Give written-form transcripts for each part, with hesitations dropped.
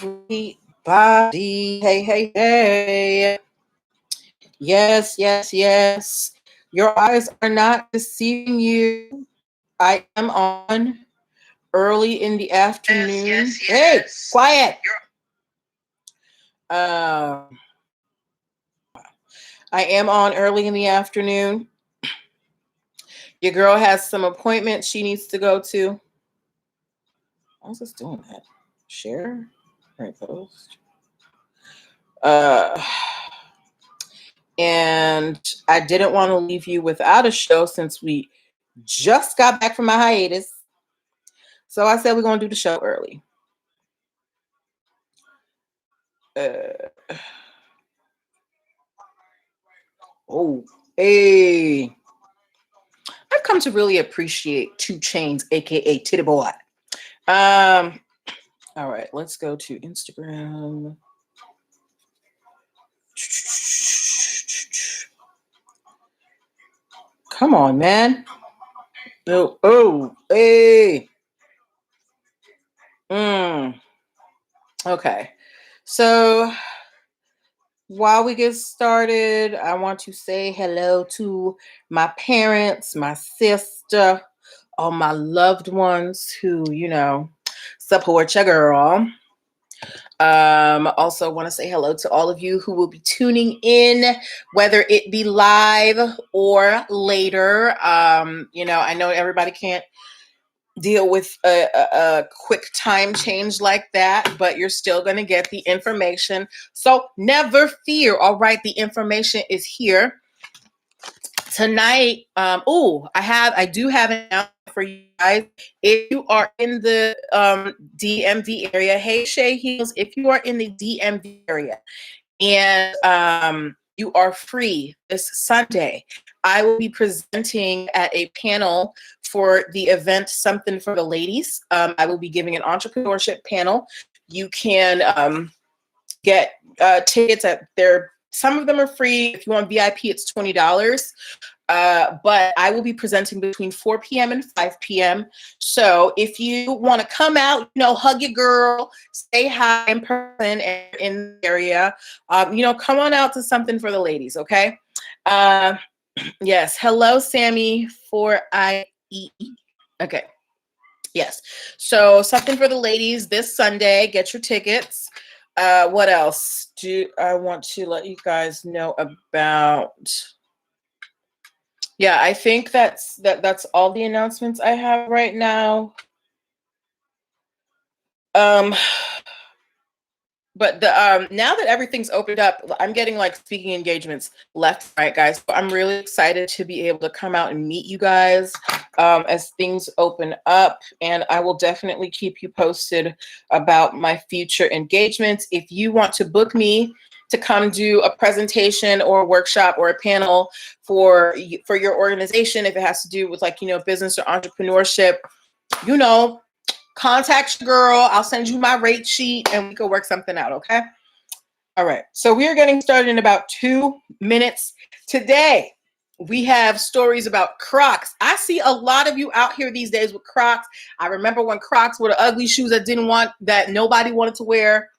everybody. Hey, hey, hey. Yes, yes, yes. Your eyes are not deceiving you. I am on early in the afternoon. Hey, quiet. Um, I am on early in the afternoon. Your girl has some appointments she needs to go to. Why is this doing that? Share? Right, post. And I didn't want to leave you without a show since we just got back from my hiatus. So I said we're going to do the show early. Hey. I've come to really appreciate 2 Chainz, aka Titty Boy. All right, let's go to Instagram. Come on, man. Hey. Okay. So while we get started, I want to say hello to my parents, my sister, all my loved ones who, support your girl. Also want to say hello to all of you who will be tuning in, whether it be live or later. I know everybody can't deal with a quick time change like that, but you're still going to get the information. So never fear. All right. The information is here tonight. I do have an announcement for you guys. If you are in the DMV area, hey Shay Heels, if you are in the DMV area and you are free this Sunday, I will be presenting at a panel for the event Something for the Ladies. I will be giving an entrepreneurship panel. You can get tickets at there. Some of them are free. If you want VIP, it's $20. But I will be presenting between 4 p.m. and 5 p.m. So if you want to come out, hug your girl, say hi in person and in the area, come on out to Something for the Ladies, okay? Yes. Hello, Sammy, 4IE. Okay. Yes. So Something for the Ladies this Sunday. Get your tickets. What else do I want to let you guys know about? Yeah, I think that's all the announcements I have right now. But now that everything's opened up, I'm getting like speaking engagements left and right, guys. So I'm really excited to be able to come out and meet you guys as things open up. And I will definitely keep you posted about my future engagements. If you want to book me to come do a presentation or a workshop or a panel for your organization, if it has to do with business or entrepreneurship, contact your girl. I'll send you my rate sheet and we can work something out, okay? All right. So we are getting started in about 2 minutes. Today, we have stories about Crocs. I see a lot of you out here these days with Crocs. I remember when Crocs were the ugly shoes that nobody wanted to wear.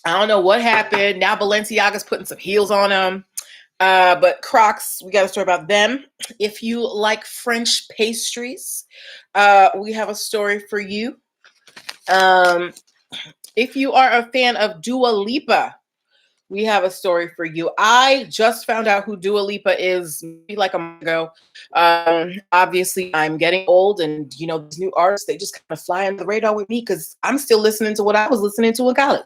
I don't know what happened. Now Balenciaga's putting some heels on them. But Crocs, we got a story about them. If you like French pastries, we have a story for you. If you are a fan of Dua Lipa, we have a story for you. I just found out who Dua Lipa is maybe like a month ago. Obviously, I'm getting old, and these new artists, they just kind of fly under the radar with me because I'm still listening to what I was listening to in college.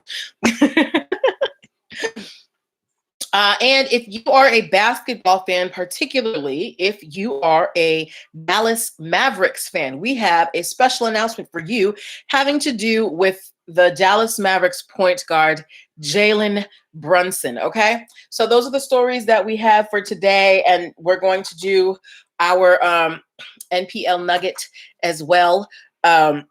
And if you are a basketball fan, particularly if you are a Dallas Mavericks fan, we have a special announcement for you having to do with the Dallas Mavericks point guard, Jalen Brunson, okay? So those are the stories that we have for today, and we're going to do our NPL nugget as well. And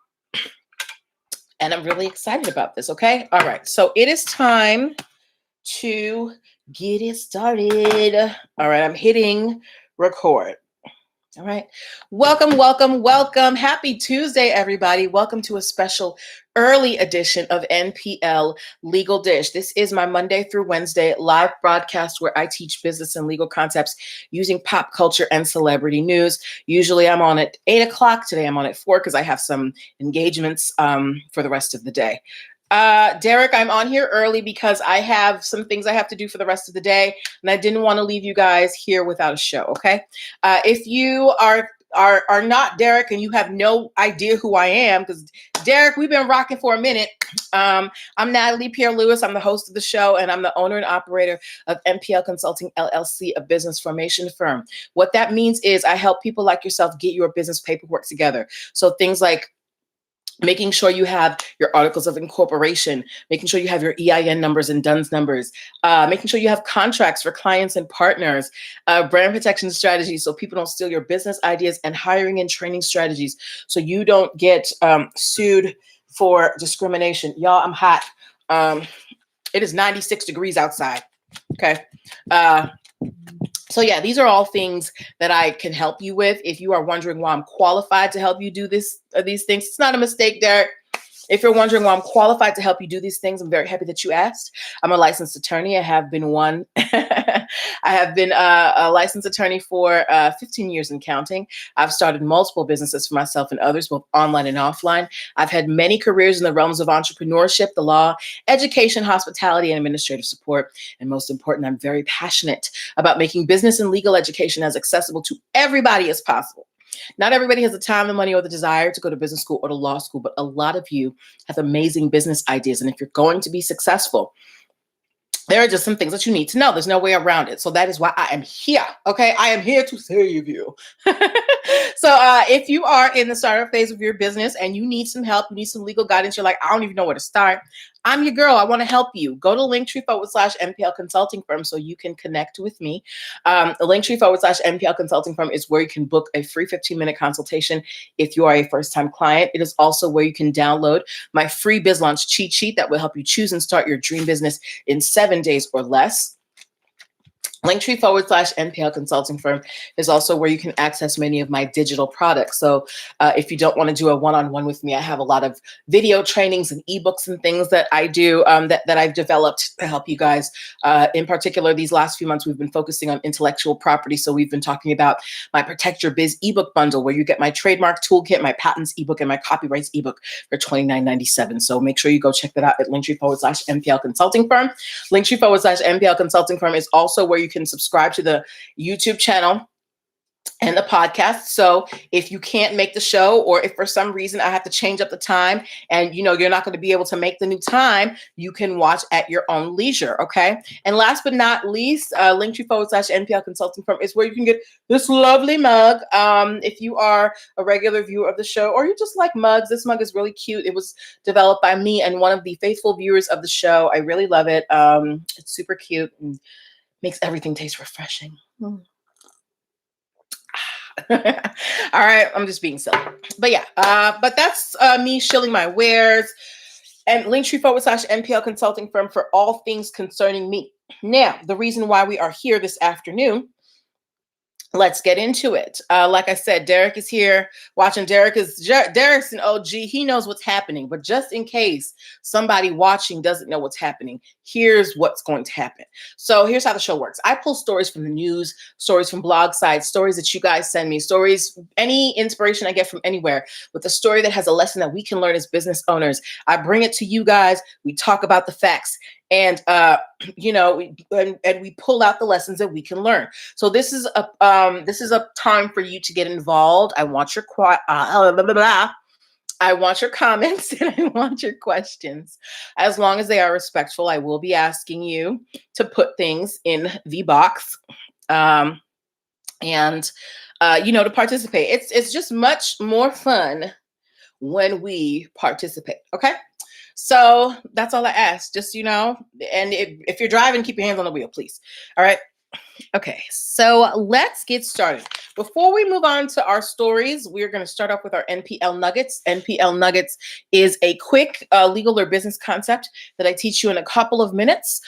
I'm really excited about this, okay? All right, so it is time to get it started. All right, I'm hitting record. All right. Welcome, welcome, welcome. Happy Tuesday, everybody. Welcome to a special early edition of NPL Legal Dish. This is my Monday through Wednesday live broadcast where I teach business and legal concepts using pop culture and celebrity news. Usually I'm on at 8 o'clock. Today I'm on at 4 because I have some engagements for the rest of the day. Derek, I'm on here early because I have some things I have to do for the rest of the day, and I didn't want to leave you guys here without a show. Okay, if you are not Derek and you have no idea who I am, because Derek, we've been rocking for a minute. I'm Natalie Pierre-Lewis. I'm the host of the show, and I'm the owner and operator of NPL Consulting LLC, a business formation firm. What that means is I help people like yourself get your business paperwork together. So things like making sure you have your articles of incorporation, making sure you have your EIN numbers and DUNS numbers, making sure you have contracts for clients and partners, brand protection strategies so people don't steal your business ideas, and hiring and training strategies so you don't get sued for discrimination. Y'all, I'm hot. It is 96 degrees outside. Okay. So yeah, these are all things that I can help you with. If you are wondering why I'm qualified to help you do these things, it's not a mistake, Derek. If you're wondering why I'm qualified to help you do these things, I'm very happy that you asked. I'm a licensed attorney. I have been one. I have been a licensed attorney for 15 years and counting. I've started multiple businesses for myself and others, both online and offline. I've had many careers in the realms of entrepreneurship, the law, education, hospitality, and administrative support. And most important, I'm very passionate about making business and legal education as accessible to everybody as possible. Not everybody has the time, the money, or the desire to go to business school or to law school, but a lot of you have amazing business ideas. And if you're going to be successful, there are just some things that you need to know. There's no way around it. So that is why I am here. Okay. I am here to save you. So if you are in the startup phase of your business and you need some help, you need some legal guidance, you're like, I don't even know where to start. I'm your girl. I want to help you. Go to linktr.ee/NPL consulting firm so you can connect with me. Linktr.ee/NPL consulting firm is where you can book a free 15-minute consultation if you are a first-time client. It is also where you can download my free biz launch cheat sheet that will help you choose and start your dream business in 7 days or less. Linktree/NPL consulting firm is also where you can access many of my digital products. So if you don't want to do a one-on-one with me, I have a lot of video trainings and ebooks and things that I do that I've developed to help you guys. In particular, these last few months, we've been focusing on intellectual property. So we've been talking about my Protect Your Biz ebook bundle, where you get my trademark toolkit, my patents ebook, and my copyrights ebook for $29.97. So make sure you go check that out at Linktree/NPL consulting firm. Linktree/NPL consulting firm is also where you can subscribe to the YouTube channel and the podcast. So if you can't make the show, or if for some reason I have to change up the time and you're not going to be able to make the new time, you can watch at your own leisure. Okay. And last but not least, Linktree/NPL consulting firm is where you can get this lovely mug. If you are a regular viewer of the show, or you just like mugs, this mug is really cute. It was developed by me and one of the faithful viewers of the show. I really love it. It's super cute and makes everything taste refreshing. All right, I'm just being silly. But yeah, but that's me shilling my wares. And Linktree/NPL consulting firm for all things concerning me. Now, the reason why we are here this afternoon, let's get into it. Like I said, Derek is here watching. Derek's an OG. He knows what's happening. But just in case somebody watching doesn't know what's happening, here's what's going to happen. So here's how the show works. I pull stories from the news, stories from blog sites, stories that you guys send me, stories, any inspiration I get from anywhere, with a story that has a lesson that we can learn as business owners. I bring it to you guys. We talk about the facts. And we pull out the lessons that we can learn. So this is a time for you to get involved. I want your I want your comments and I want your questions. As long as they are respectful, I will be asking you to put things in the box, to participate. It's just much more fun when we participate. Okay. So that's all I ask. Just, and if you're driving, keep your hands on the wheel, please. All right. Okay, so let's get started. Before we move on to our stories, we're going to start off with our NPL Nuggets. NPL Nuggets is a quick legal or business concept that I teach you in a couple of minutes.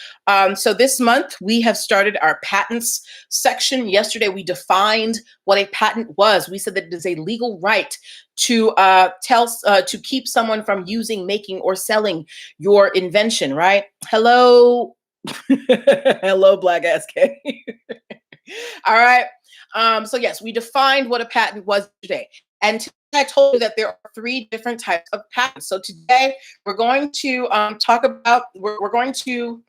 So this month, we have started our patents section. Yesterday, we defined what a patent was. We said that it is a legal right to to keep someone from using, making, or selling your invention, right? Hello. Hello, Black Ass K. All right. So yes, we defined what a patent was today. And today I told you that there are three different types of patents. So today we're going to we're going to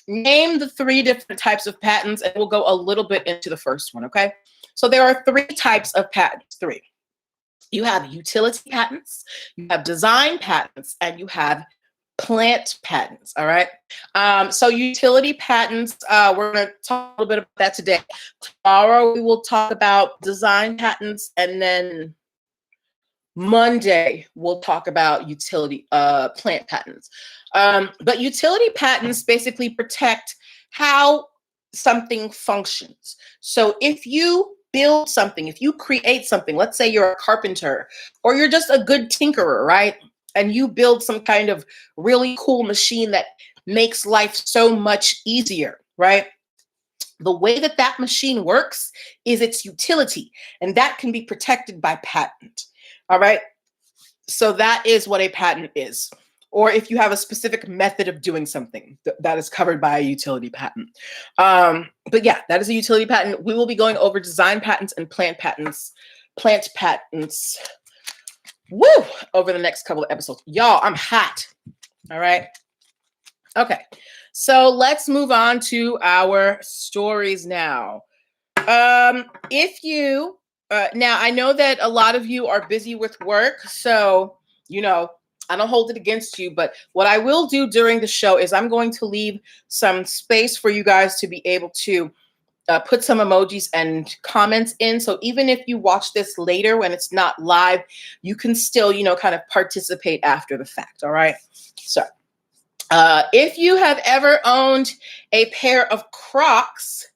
name the three different types of patents, and we'll go a little bit into the first one, okay? So there are three types of patents, three. You have utility patents, you have design patents, and you have plant patents. All right. So utility patents, we're going to talk a little bit about that today. Tomorrow we will talk about design patents, and then Monday we'll talk about utility plant patents. But utility patents basically protect how something functions. So if you build something, if you create something, let's say you're a carpenter or you're just a good tinkerer, right? And you build some kind of really cool machine that makes life so much easier, right? The way that that machine works is its utility, and that can be protected by patent. All right. So that is what a patent is. Or if you have a specific method of doing something that is covered by a utility patent. But yeah, that is a utility patent. We will be going over design patents and plant patents. Woo, over the next couple of episodes. Y'all, I'm hot. All right. Okay. So let's move on to our stories now. If you now, I know that a lot of you are busy with work, so I don't hold it against you, but what I will do during the show is I'm going to leave some space for you guys to be able to put some emojis and comments in. So even if you watch this later when it's not live, you can still, kind of participate after the fact. All right. So if you have ever owned a pair of Crocs,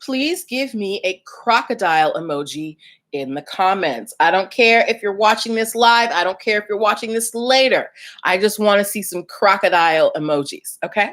please give me a crocodile emoji in the comments. I don't care if you're watching this live. I don't care if you're watching this later. I just want to see some crocodile emojis. Okay.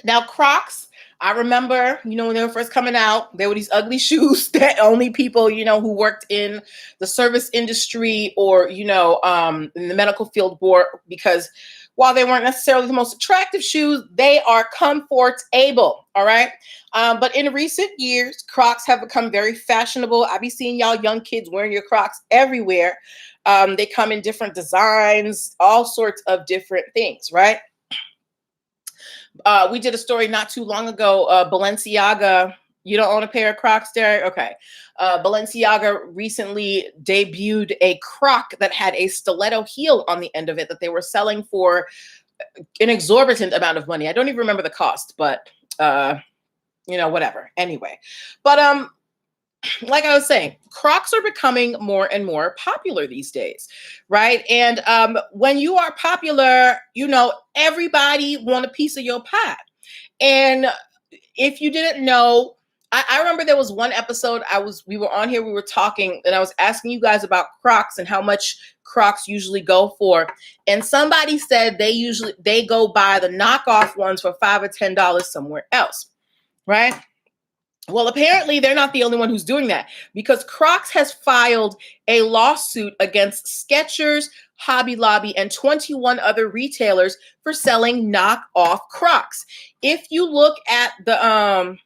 Now, Crocs, I remember, when they were first coming out, there were these ugly shoes that only people, who worked in the service industry or, in the medical field wore, because while they weren't necessarily the most attractive shoes, they are comfortable. All right. But in recent years, Crocs have become very fashionable. I be seeing y'all young kids wearing your Crocs everywhere. They come in different designs, all sorts of different things, right? We did a story not too long ago. Balenciaga, you don't own a pair of Crocs, Derek? Okay. Balenciaga recently debuted a Croc that had a stiletto heel on the end of it that they were selling for an exorbitant amount of money. I don't even remember the cost, but whatever. Anyway, but like I was saying, Crocs are becoming more and more popular these days, right? And when you are popular, everybody want a piece of your pie. And if you didn't know, I remember there was one episode we were on here, we were talking, and I was asking you guys about Crocs and how much Crocs usually go for. And somebody said they go buy the knockoff ones for $5 or $10 somewhere else, right? Well, apparently they're not the only one who's doing that, because Crocs has filed a lawsuit against Skechers, Hobby Lobby, and 21 other retailers for selling knockoff Crocs. If you look at the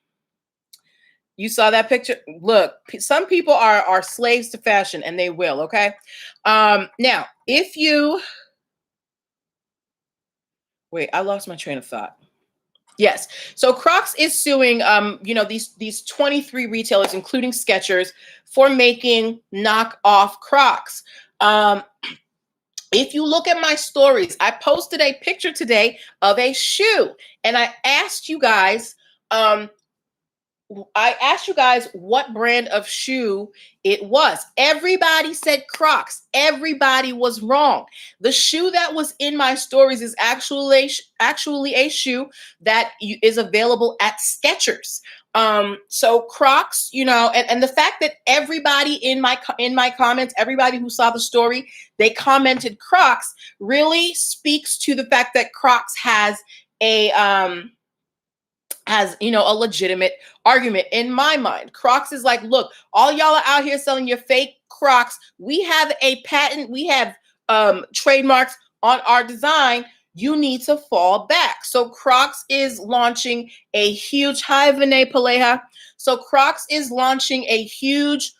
you saw that picture? Look, some people are slaves to fashion, and they will, okay? Now, if you wait, I lost my train of thought. Yes. So Crocs is suing, these 23 retailers, including Skechers, for making knockoff Crocs. If you look at my stories, I posted a picture today of a shoe, and I asked you guys, I asked you guys what brand of shoe it was. Everybody said Crocs. Everybody was wrong. The shoe that was in my stories is actually a shoe that is available at Skechers. So Crocs, and the fact that everybody in my comments, everybody who saw the story, they commented Crocs, really speaks to the fact that Crocs has a a legitimate argument in my mind. Crocs is like, look, all y'all are out here selling your fake Crocs. We have a patent, we have trademarks on our design. You need to fall back. So Crocs is launching a huge, hi Vinay Paleha. So Crocs is launching a huge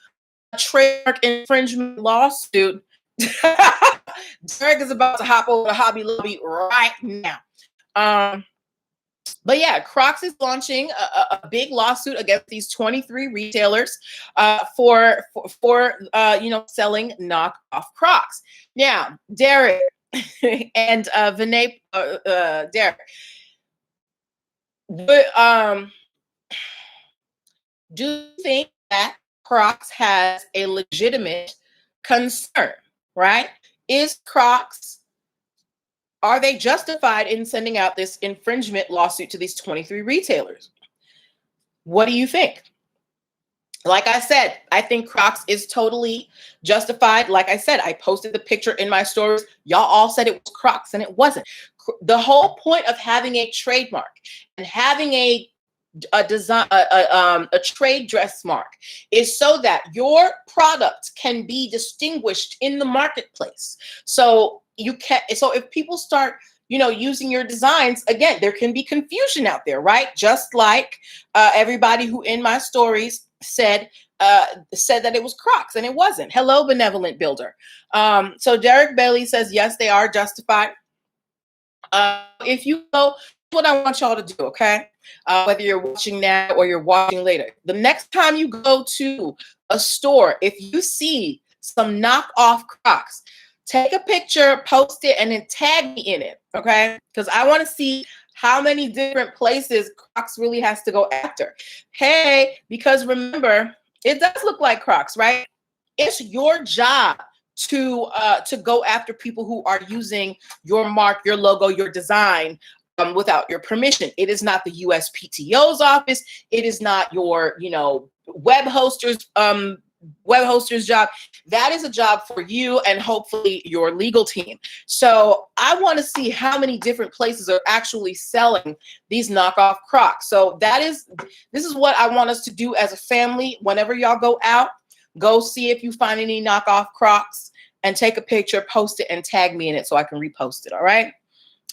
trademark infringement lawsuit. Derek is about to hop over to Hobby Lobby right now. But yeah, Crocs is launching a big lawsuit against these 23 retailers for selling knockoff Crocs. Now, Derek and Vinay, Derek, do you think that Crocs has a legitimate concern? Right? Are they justified in sending out this infringement lawsuit to these 23 retailers? What do you think? Like I said, I think Crocs is totally justified. Like I said, I posted the picture in my stories. Y'all all said it was Crocs, and it wasn't. The whole point of having a trademark and having a design, a trade dress mark is so that your product can be distinguished in the marketplace. So if people start using your designs, again, there can be confusion out there, right? Just like everybody who in my stories said that it was Crocs, and it wasn't. Hello, benevolent builder. So Derek Bailey says yes, they are justified. If you go, what I want y'all to do, okay? Whether you're watching now or you're watching later, the next time you go to a store, if you see some knockoff Crocs, take a picture, post it, and then tag me in it, okay? Because I want to see how many different places Crocs really has to go after. Hey, because remember, it does look like Crocs, right? It's your job to go after people who are using your mark, your logo, your design without your permission. It is not the USPTO's office. It is not your web hoster's job. That is a job for you and hopefully your legal team. So I want to see how many different places are actually selling these knockoff Crocs. So this is what I want us to do as a family. Whenever y'all go out, go see if you find any knockoff Crocs and take a picture, post it, and tag me in it so I can repost it. All right?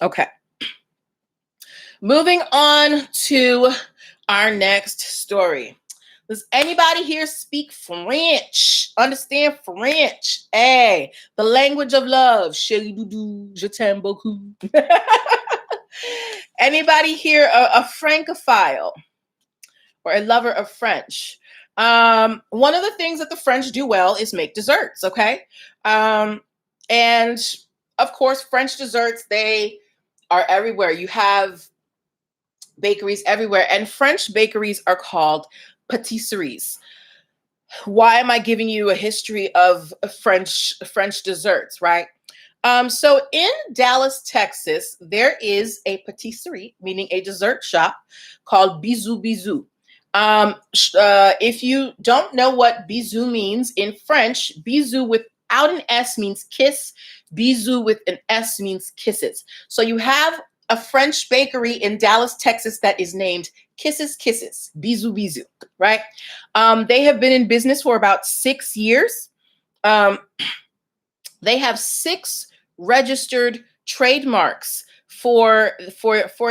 Okay. Moving on to our next story. Does anybody here speak French? Understand French? Hey, the language of love. Je t'aime beaucoup. Anybody here a Francophile or a lover of French? One of the things that the French do well is make desserts, okay? And of course, French desserts, they are everywhere. You have bakeries everywhere, and French bakeries are called patisseries. Why am I giving you a history of French desserts, right? So in Dallas, Texas, there is a patisserie, meaning a dessert shop, called Bisou Bisou. If you don't know what bisou means in French, bisou without an S means kiss. Bisou with an S means kisses. So you have a French bakery in Dallas, Texas that is named Kisses Kisses, Bisou Bisou, right? They have been in business for about 6 years. They have 6 registered trademarks for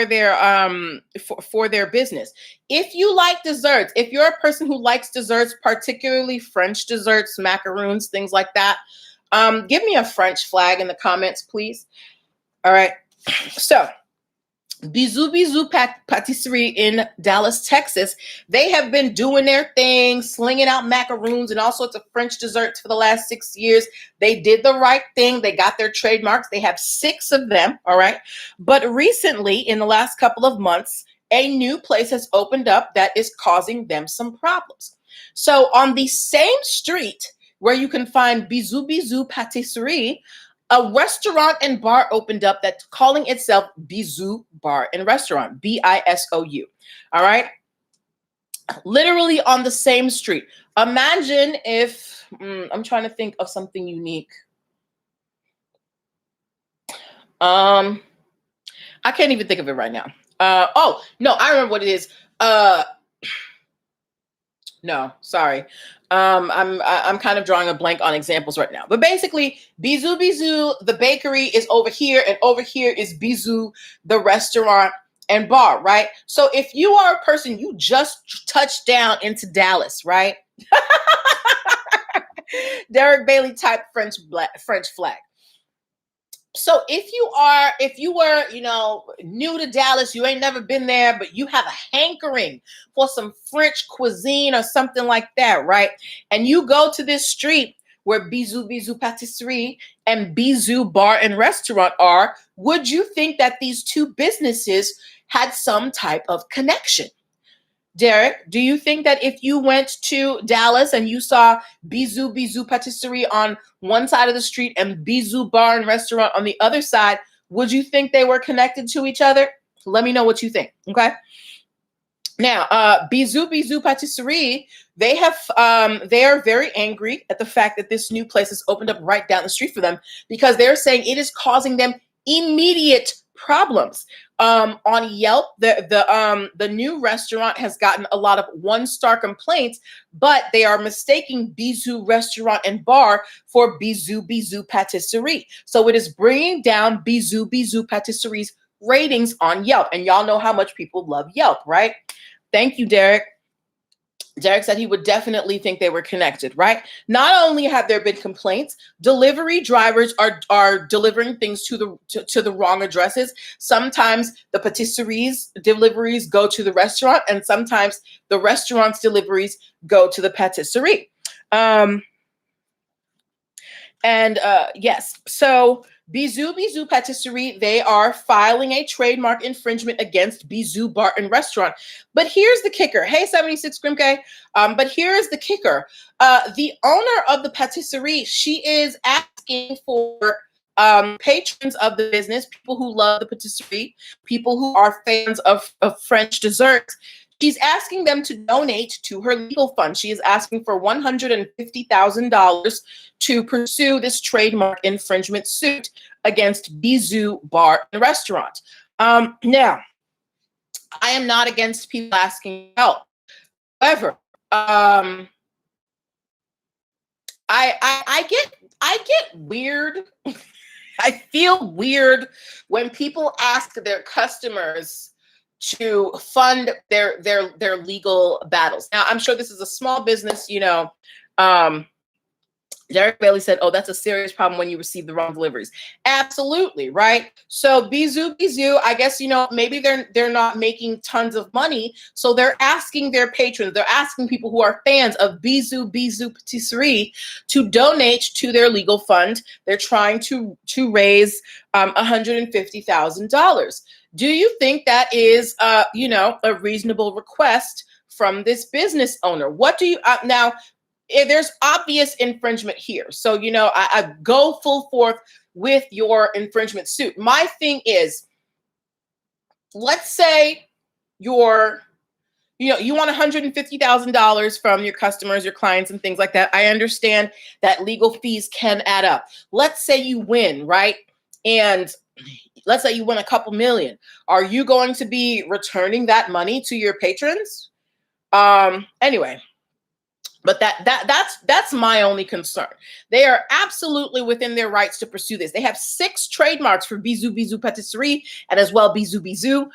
their business. If you like desserts, if you're a person who likes desserts, particularly French desserts, macaroons, things like that, give me a French flag in the comments, please. All right. So Bisou Bisou Patisserie in Dallas, Texas. They have been doing their thing, slinging out macaroons and all sorts of French desserts for the last 6 years. They did the right thing. They got their trademarks. They have 6 of them, all right? But recently, in the last couple of months, a new place has opened up that is causing them some problems. So on the same street where you can find Bisou Bisou Patisserie, a restaurant and bar opened up that's calling itself Bisou Bar and Restaurant, Bisou. All right. Literally on the same street. Imagine if, I'm trying to think of something unique. I can't even think of it right now. Oh, no, I remember what it is. No, sorry. I'm kind of drawing a blank on examples right now. But basically, Bisou Bisou, the bakery, is over here, and over here is Bisou, the restaurant and bar, right? So if you are a person, you just touched down into Dallas, right? Derek Bailey type French flag. So if you were, new to Dallas, you ain't never been there, but you have a hankering for some French cuisine or something like that, right? And you go to this street where Bisou Bisou Patisserie and Bisou Bar and Restaurant are, would you think that these two businesses had some type of connection? Derek, do you think that if you went to Dallas and you saw Bisou Bisou Patisserie on one side of the street and Bisou Bar and Restaurant on the other side, would you think they were connected to each other? Let me know what you think, okay? Now, Bisou Bisou Patisserie, they are very angry at the fact that this new place has opened up right down the street for them because they're saying it is causing them immediate problems. On Yelp, the new restaurant has gotten a lot of 1-star complaints, but they are mistaking Bisou Restaurant and Bar for Bisou Bisou Patisserie. So it is bringing down Bisou Bisou Patisserie's ratings on Yelp. And y'all know how much people love Yelp, right? Thank you, Derek. Derek said he would definitely think they were connected, right? Not only have there been complaints, delivery drivers are delivering things to the wrong addresses. Sometimes the patisserie's deliveries go to the restaurant, and sometimes the restaurant's deliveries go to the patisserie. Yes, so Bisou Bisou Patisserie, they are filing a trademark infringement against Bisou Bar and Restaurant. But here's the kicker. Hey, 76 Grimke. But here's the kicker. The owner of the patisserie, she is asking for patrons of the business, people who love the patisserie, people who are fans of French desserts. She's asking them to donate to her legal fund. She is asking for $150,000 to pursue this trademark infringement suit against Bisou Bar and Restaurant. Now, I am not against people asking help. However, I get weird. I feel weird when people ask their customers to fund their legal battles. Now, I'm sure this is a small business, Derek Bailey said, oh, that's a serious problem when you receive the wrong deliveries. Absolutely, right? So Bisou Bisou, I guess, maybe they're not making tons of money. So they're asking their patrons, they're asking people who are fans of Bisou Bisou Patisserie to donate to their legal fund. They're trying to raise $150,000. Do you think that is, a reasonable request from this business owner? What do you, now, there's obvious infringement here. So, I go full forth with your infringement suit. My thing is, let's say you want $150,000 from your customers, your clients, and things like that. I understand that legal fees can add up. Let's say you win, right? And let's say you win a couple million. Are you going to be returning that money to your patrons? Anyway. But that's my only concern. They are absolutely within their rights to pursue this. They have 6 trademarks for Bisou Bisou Patisserie and as well Bisou Bisou.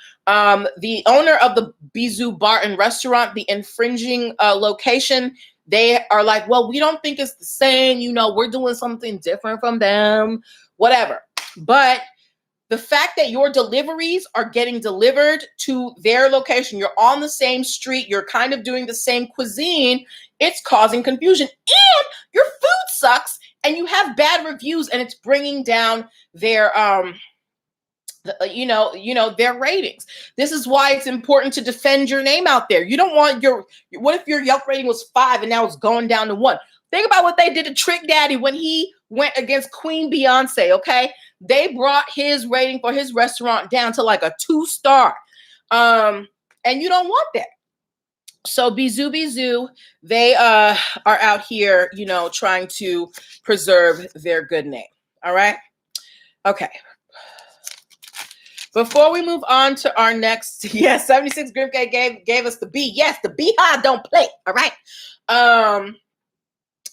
The owner of the Bisou Bar and Restaurant, the infringing location, they are like, well, we don't think it's the same. We're doing something different from them, whatever. But the fact that your deliveries are getting delivered to their location, you're on the same street, you're kind of doing the same cuisine, it's causing confusion. And your food sucks and you have bad reviews and it's bringing down their their ratings. This is why it's important to defend your name out there. You don't want what if your Yelp rating was 5 and now it's going down to 1? Think about what they did to Trick Daddy when he went against Queen Beyonce, okay? They brought his rating for his restaurant down to like a 2-star. And you don't want that. So Bizoo, they are out here, trying to preserve their good name. All right. Okay. Before we move on to our next, 76 Group K gave us the B. Yes, the Beehive don't play. All right.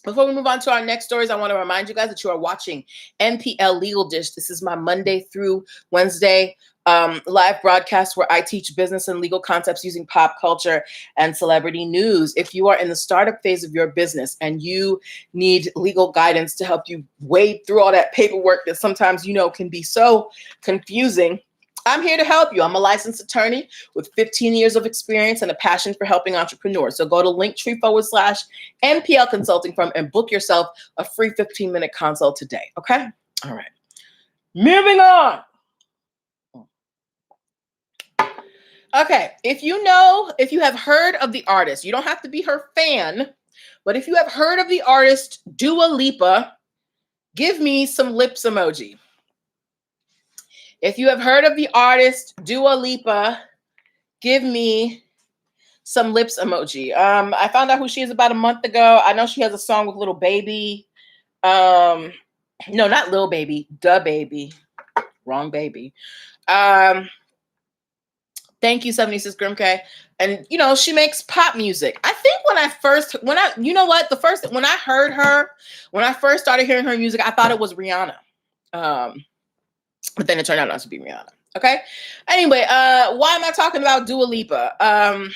Before we move on to our next stories, I want to remind you guys that you are watching NPL Legal Dish. This is my Monday through Wednesday live broadcast where I teach business and legal concepts using pop culture and celebrity news. If you are in the startup phase of your business and you need legal guidance to help you wade through all that paperwork that sometimes, can be so confusing, I'm here to help you. I'm a licensed attorney with 15 years of experience and a passion for helping entrepreneurs. So go to linktr.ee/NPL Consulting Firm and book yourself a free 15-minute consult today. Okay? All right. Moving on. Okay. If you have heard of the artist, you don't have to be her fan, but if you have heard of the artist Dua Lipa, give me some lips emoji. If you have heard of the artist Dua Lipa, give me some lips emoji. I found out who she is about a month ago. I know she has a song with Lil Baby. No, not Lil Baby, Da Baby. Wrong baby. Thank you, 76 Grimke. And she makes pop music. I think when I first started hearing her music, I thought it was Rihanna. But then it turned out not to be Rihanna. Okay. Anyway, why am I talking about Dua Lipa?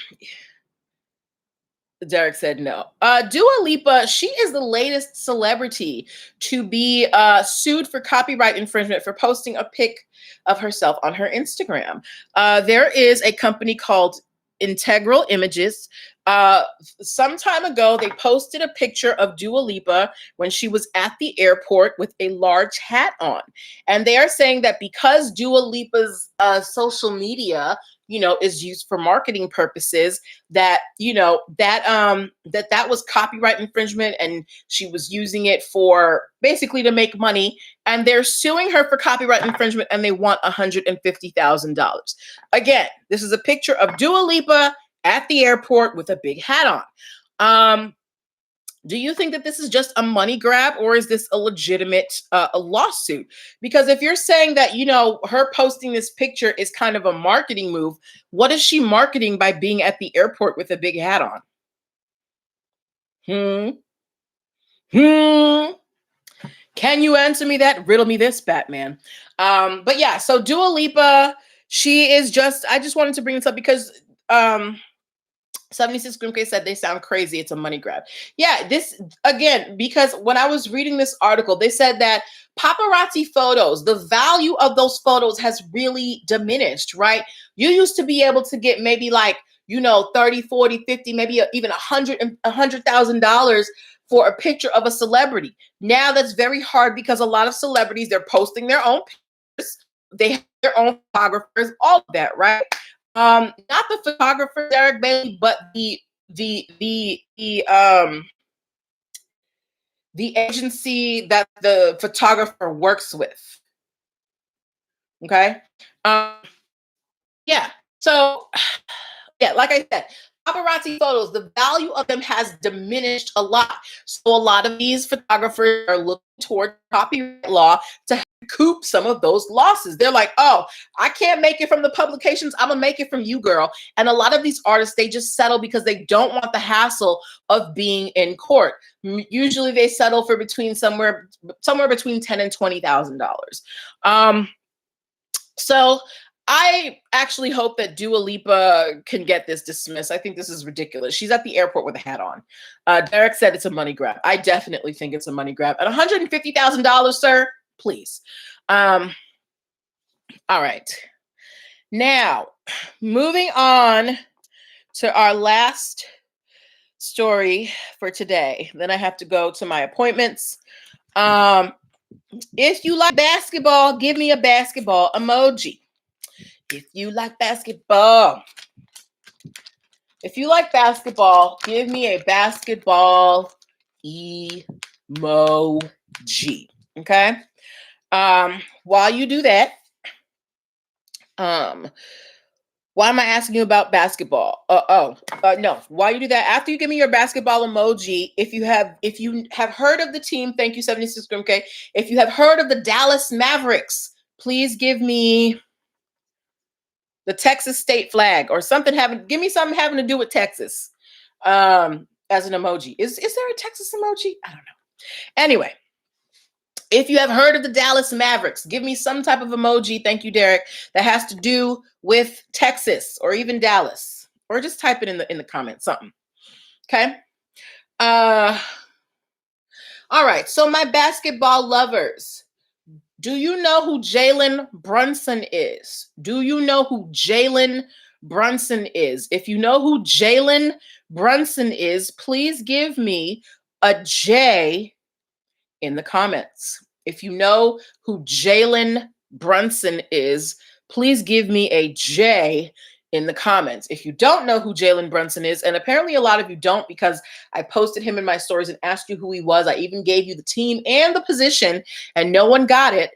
Derek said no. Dua Lipa, she is the latest celebrity to be sued for copyright infringement for posting a pic of herself on her Instagram. There is a company called Integral Images. Some time ago, they posted a picture of Dua Lipa when she was at the airport with a large hat on. And they are saying that because Dua Lipa's social media, is used for marketing purposes, that was copyright infringement, and she was using it for basically to make money. And they're suing her for copyright infringement, and they want $150,000. Again, this is a picture of Dua Lipa at the airport with a big hat on. Do you think that this is just a money grab, or is this a legitimate a lawsuit? Because if you're saying that, her posting this picture is kind of a marketing move, what is she marketing by being at the airport with a big hat on? Can you answer me that? Riddle me this, Batman. But yeah, so Dua Lipa, I just wanted to bring this up because 76 Grimke said they sound crazy. It's a money grab. Yeah, this again, because when I was reading this article, they said that paparazzi photos, the value of those photos has really diminished, right? You used to be able to get maybe like, 30, 40, 50, maybe even $100,000 for a picture of a celebrity. Now that's very hard because a lot of celebrities, they're posting their own pictures. They have their own photographers, all of that, right? Not the photographer, Derek Bailey, but the agency that the photographer works with. Okay. Yeah. So, yeah, like I said, paparazzi photos, the value of them has diminished a lot. So a lot of these photographers are looking toward copyright law to recoup some of those losses. They're like, oh, I can't make it from the publications. I'm going to make it from you, girl. And a lot of these artists, they just settle because they don't want the hassle of being in court. Usually they settle for somewhere between $10,000 and $20,000. So I actually hope that Dua Lipa can get this dismissed. I think this is ridiculous. She's at the airport with a hat on. Derek said it's a money grab. I definitely think it's a money grab. At $150,000, sir, please. All right. Now, moving on to our last story for today. Then I have to go to my appointments. If you like basketball, give me a basketball emoji. If you like basketball. If you like basketball, give me a basketball emoji. Okay? While you do that, why am I asking you about basketball? No. While you do that, after you give me your basketball emoji, if you have heard of the team, thank you, 76 Grim K. If you have heard of the Dallas Mavericks, please give me the Texas state flag or something give me something having to do with Texas. As an emoji. Is there a Texas emoji? I don't know. Anyway, if you have heard of the Dallas Mavericks, give me some type of emoji, thank you, Derek, that has to do with Texas or even Dallas. Or just type it in the comments, something. Okay? All right, so my basketball lovers, do you know who Jalen Brunson is? Do you know who Jalen Brunson is? If you know who Jalen Brunson is, please give me a J in the comments. If you know who Jalen Brunson is, please give me a J in the comments. If you don't know who Jalen Brunson is, and apparently a lot of you don't because I posted him in my stories and asked you who he was. I even gave you the team and the position and no one got it.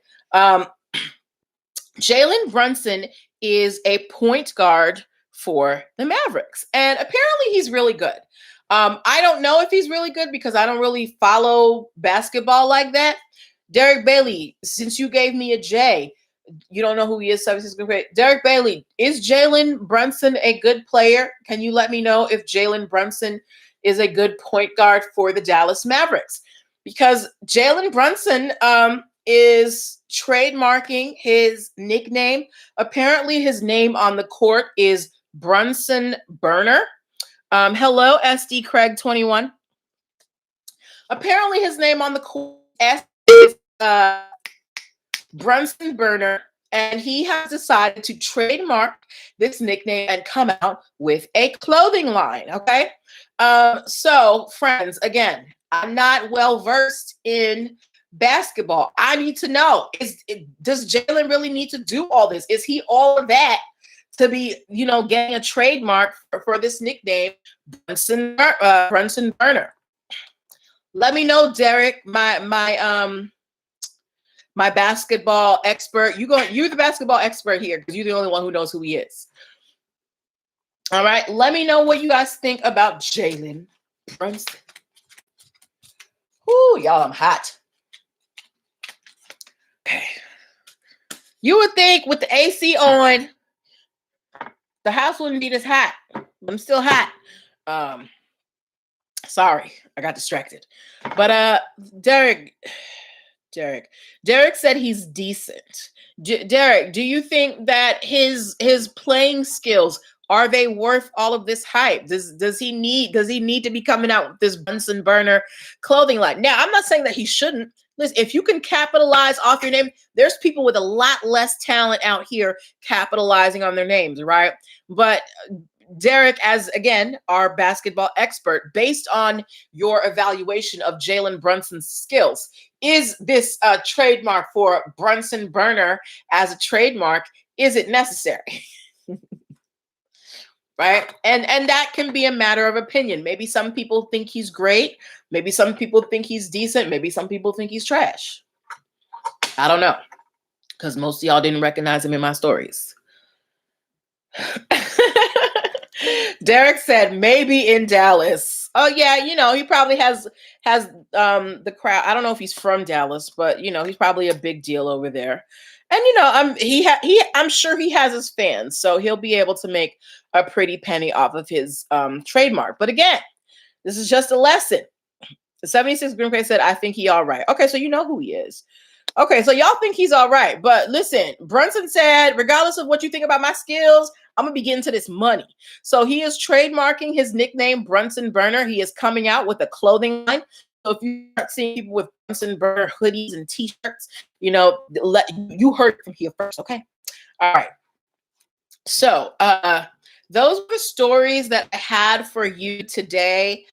Jalen Brunson is a point guard for the Mavericks, and apparently he's really good. I don't know if he's really good because I don't really follow basketball like that. Derek Bailey, since you gave me a J, you don't know who he is. 76 great. Derek Bailey, is Jalen Brunson a good player? Can you let me know if Jalen Brunson is a good point guard for the Dallas Mavericks? Because Jalen Brunson is trademarking his nickname. Apparently, his name on the court is Brunson Burner. Hello, SD Craig 21. Apparently, his name on the court is Brunson Burner, and he has decided to trademark this nickname and come out with a clothing line. Okay, so friends, again, I'm not well versed in basketball. I need to know: does Jalen really need to do all this? Is he all of that to be, getting a trademark for this nickname, Brunson Burner? Let me know, Derek, my basketball expert. You're the basketball expert here because you're the only one who knows who he is. All right. Let me know what you guys think about Jalen Brunson. Ooh, y'all, I'm hot. Okay. You would think with the AC on, the house wouldn't be this hot. But I'm still hot. Sorry, I got distracted. But Derek said he's decent. Derek, do you think that his playing skills, are they worth all of this hype? Does he need to be coming out with this Bunsen burner clothing line? Now, I'm not saying that he shouldn't. Listen, if you can capitalize off your name, there's people with a lot less talent out here capitalizing on their names, right? But Derek, as again, our basketball expert, based on your evaluation of Jalen Brunson's skills, is this a trademark for Brunson Burner as a trademark? Is it necessary? Right? And that can be a matter of opinion. Maybe some people think he's great. Maybe some people think he's decent. Maybe some people think he's trash. I don't know. Because most of y'all didn't recognize him in my stories. Derek said maybe in Dallas. Oh yeah, he probably has the crowd. I don't know if he's from Dallas, but he's probably a big deal over there. And I'm sure he has his fans, so he'll be able to make a pretty penny off of his trademark. But again, this is just a lesson. The 76 Green Crate said, I think he all right. Okay, so you know who he is. Okay, so y'all think he's all right. But listen, Brunson said, regardless of what you think about my skills, I'm going to be getting to this money. So he is trademarking his nickname, Brunson Burner. He is coming out with a clothing line. So if you start seeing people with Brunson Burner hoodies and t-shirts, you heard it from here first, okay? All right. So those were the stories that I had for you today.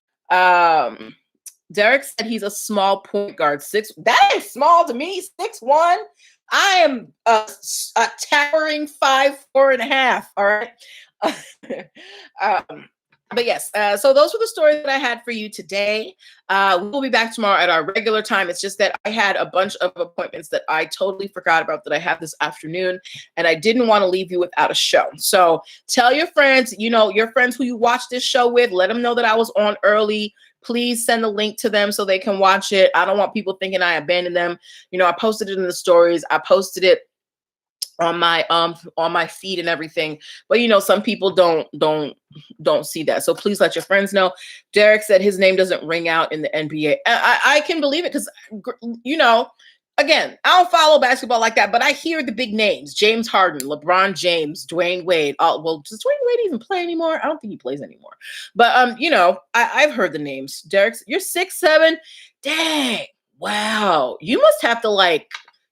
Derek said he's a small point guard. That ain't small to me. 6'1". I am a towering 5'4.5". All right. um, but yes, so those were the stories that I had for you today. We will be back tomorrow at our regular time. It's just that I had a bunch of appointments that I totally forgot about that I have this afternoon, and I didn't want to leave you without a show. So tell your friends, your friends who you watch this show with, let them know that I was on early. Please send a link to them so they can watch it. I don't want people thinking I abandoned them. I posted it in the stories. I posted it on my feed and everything, but some people don't see that, so please let your friends know. Derek said his name doesn't ring out in the NBA. I can believe it, because again, I don't follow basketball like that, but I hear the big names: James Harden, LeBron James, Dwayne Wade. Well, does Dwayne Wade even play anymore? I don't think he plays anymore, but I've heard the names. Derek, you're 6'7". Dang, wow, you must have to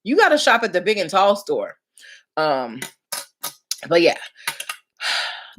you got to shop at the big and tall store. But yeah,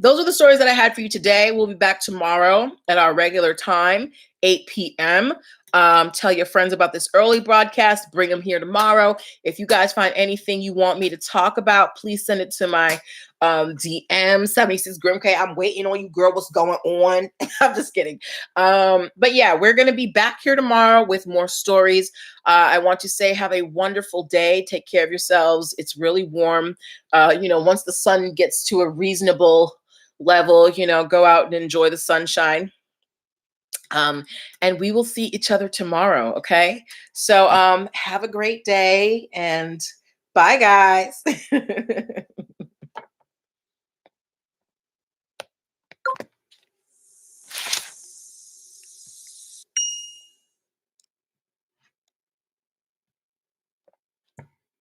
those are the stories that I had for you today. We'll be back tomorrow at our regular time, 8 p.m. Tell your friends about this early broadcast. Bring them here tomorrow. If you guys find anything you want me to talk about, please send it to my DM, 76 Grimk. I'm waiting on you, girl. What's going on? I'm just kidding. But yeah, we're going to be back here tomorrow with more stories. I want to say have a wonderful day. Take care of yourselves. It's really warm. Once the sun gets to a reasonable level, go out and enjoy the sunshine. And we will see each other tomorrow. Okay. So have a great day, and bye, guys.